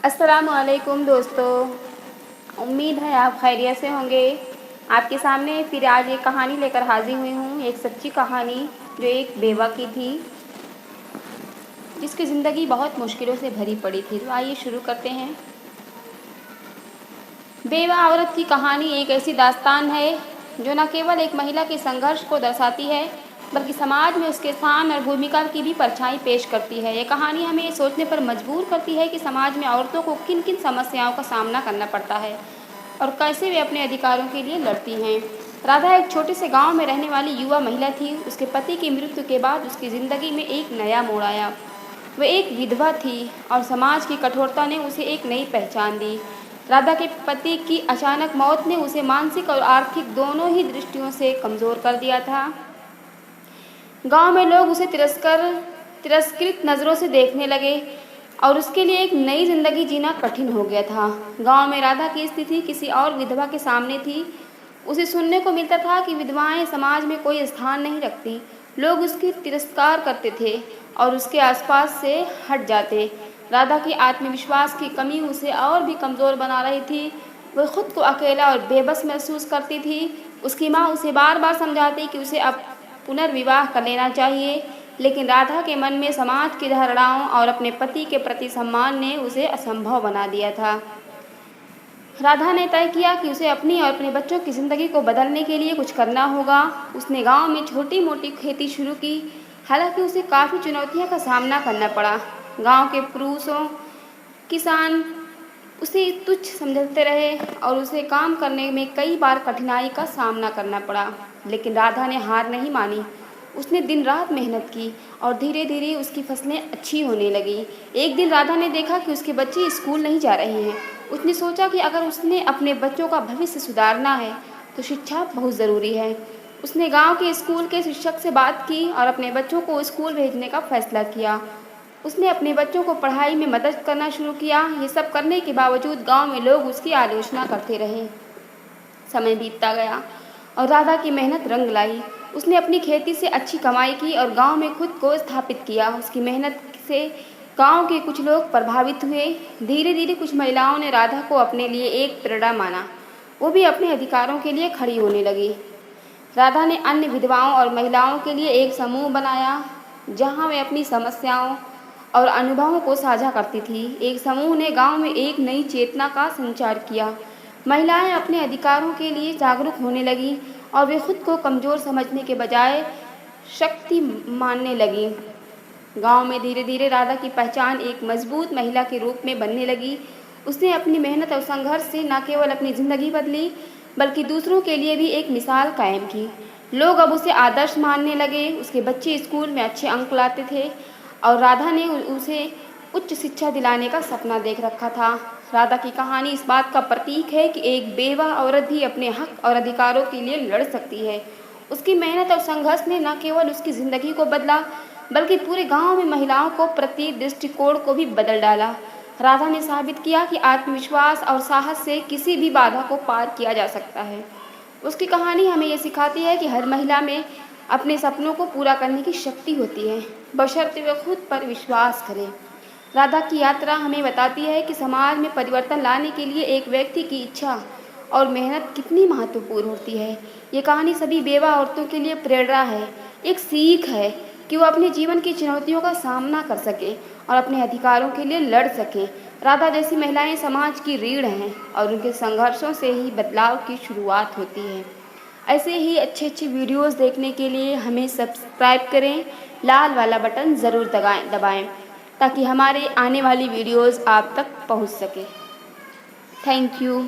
अस्सलामुअलैकुम दोस्तों, उम्मीद है आप खैरियत से होंगे। आपके सामने फिर आज एक कहानी लेकर हाजिर हुई हूँ, एक सच्ची कहानी जो एक बेवा की थी जिसकी ज़िंदगी बहुत मुश्किलों से भरी पड़ी थी। तो आइए शुरू करते हैं। बेवा औरत की कहानी एक ऐसी दास्तान है जो न केवल एक महिला के संघर्ष को दर्शाती है बल्कि समाज में उसके स्थान और भूमिका की भी परछाई पेश करती है। ये कहानी हमें सोचने पर मजबूर करती है कि समाज में औरतों को किन किन समस्याओं का सामना करना पड़ता है और कैसे वे अपने अधिकारों के लिए लड़ती हैं। राधा एक छोटे से गांव में रहने वाली युवा महिला थी। उसके पति की मृत्यु के बाद उसकी ज़िंदगी में एक नया मोड़ आया। वह एक विधवा थी और समाज की कठोरता ने उसे एक नई पहचान दी। राधा के पति की अचानक मौत ने उसे मानसिक और आर्थिक दोनों ही दृष्टियों से कमज़ोर कर दिया था। गांव में लोग उसे तिरस्कृत नज़रों से देखने लगे और उसके लिए एक नई जिंदगी जीना कठिन हो गया था। गांव में राधा की स्थिति किसी और विधवा के सामने थी। उसे सुनने को मिलता था कि विधवाएं समाज में कोई स्थान नहीं रखती। लोग उसकी तिरस्कार करते थे और उसके आसपास से हट जाते। राधा की आत्मविश्वास की कमी उसे और भी कमज़ोर बना रही थी। वह खुद को अकेला और बेबस महसूस करती थी। उसकी माँ उसे बार बार समझाती कि उसे अब पुनर्विवाह कर लेना चाहिए, लेकिन राधा के मन में समाज की धारणाओं और अपने पति के प्रति सम्मान ने उसे असंभव बना दिया था। राधा ने तय किया कि उसे अपनी और अपने बच्चों की ज़िंदगी को बदलने के लिए कुछ करना होगा। उसने गांव में छोटी मोटी खेती शुरू की, हालांकि उसे काफ़ी चुनौतियों का सामना करना पड़ा। गांव के पुरुषों किसान उसे तुच्छ समझते रहे और उसे काम करने में कई बार कठिनाई का सामना करना पड़ा, लेकिन राधा ने हार नहीं मानी। उसने दिन रात मेहनत की और धीरे धीरे उसकी फसलें अच्छी होने लगी। एक दिन राधा ने देखा कि उसके बच्चे स्कूल नहीं जा रहे हैं। उसने सोचा कि अगर उसने अपने बच्चों का भविष्य सुधारना है तो शिक्षा बहुत ज़रूरी है। उसने गांव के स्कूल के शिक्षक से बात की और अपने बच्चों को स्कूल भेजने का फैसला किया। उसने अपने बच्चों को पढ़ाई में मदद करना शुरू किया। ये सब करने के बावजूद गांव में लोग उसकी आलोचना करते रहे। समय बीतता गया और राधा की मेहनत रंग लाई। उसने अपनी खेती से अच्छी कमाई की और गांव में खुद को स्थापित किया। उसकी मेहनत से गांव के कुछ लोग प्रभावित हुए। धीरे धीरे कुछ महिलाओं ने राधा को अपने लिए एक प्रेरणा माना। वो भी अपने अधिकारों के लिए खड़ी होने लगी। राधा ने अन्य विधवाओं और महिलाओं के लिए एक समूह बनाया जहां वे अपनी समस्याओं और अनुभवों को साझा करती थी। एक समूह ने गांव में एक नई चेतना का संचार किया। महिलाएं अपने अधिकारों के लिए जागरूक होने लगीं और वे खुद को कमज़ोर समझने के बजाय शक्ति मानने लगीं। गांव में धीरे धीरे राधा की पहचान एक मजबूत महिला के रूप में बनने लगी। उसने अपनी मेहनत और संघर्ष से न केवल अपनी ज़िंदगी बदली बल्कि दूसरों के लिए भी एक मिसाल कायम की। लोग अब उसे आदर्श मानने लगे। उसके बच्चे स्कूल में अच्छे अंक लाते थे और राधा ने उसे उच्च शिक्षा दिलाने का सपना देख रखा था। राधा की कहानी इस बात का प्रतीक है कि एक बेवा औरत भी अपने हक और अधिकारों के लिए लड़ सकती है। उसकी मेहनत और संघर्ष ने न केवल उसकी ज़िंदगी को बदला बल्कि पूरे गांव में महिलाओं को प्रति दृष्टिकोण को भी बदल डाला। राधा ने साबित किया कि आत्मविश्वास और साहस से किसी भी बाधा को पार किया जा सकता है। उसकी कहानी हमें ये सिखाती है कि हर महिला में अपने सपनों को पूरा करने की शक्ति होती है, बशर्ते वे खुद पर विश्वास करें। राधा की यात्रा हमें बताती है कि समाज में परिवर्तन लाने के लिए एक व्यक्ति की इच्छा और मेहनत कितनी महत्वपूर्ण होती है। ये कहानी सभी बेवा औरतों के लिए प्रेरणा है, एक सीख है कि वो अपने जीवन की चुनौतियों का सामना कर सकें और अपने अधिकारों के लिए लड़ सकें। राधा जैसी महिलाएं समाज की रीढ़ हैं और उनके संघर्षों से ही बदलाव की शुरुआत होती है। ऐसे ही अच्छे अच्छे वीडियोस देखने के लिए हमें सब्सक्राइब करें, लाल वाला बटन ज़रूर दबाएं ताकि हमारे आने वाली वीडियोस आप तक पहुंच सके। Thank you.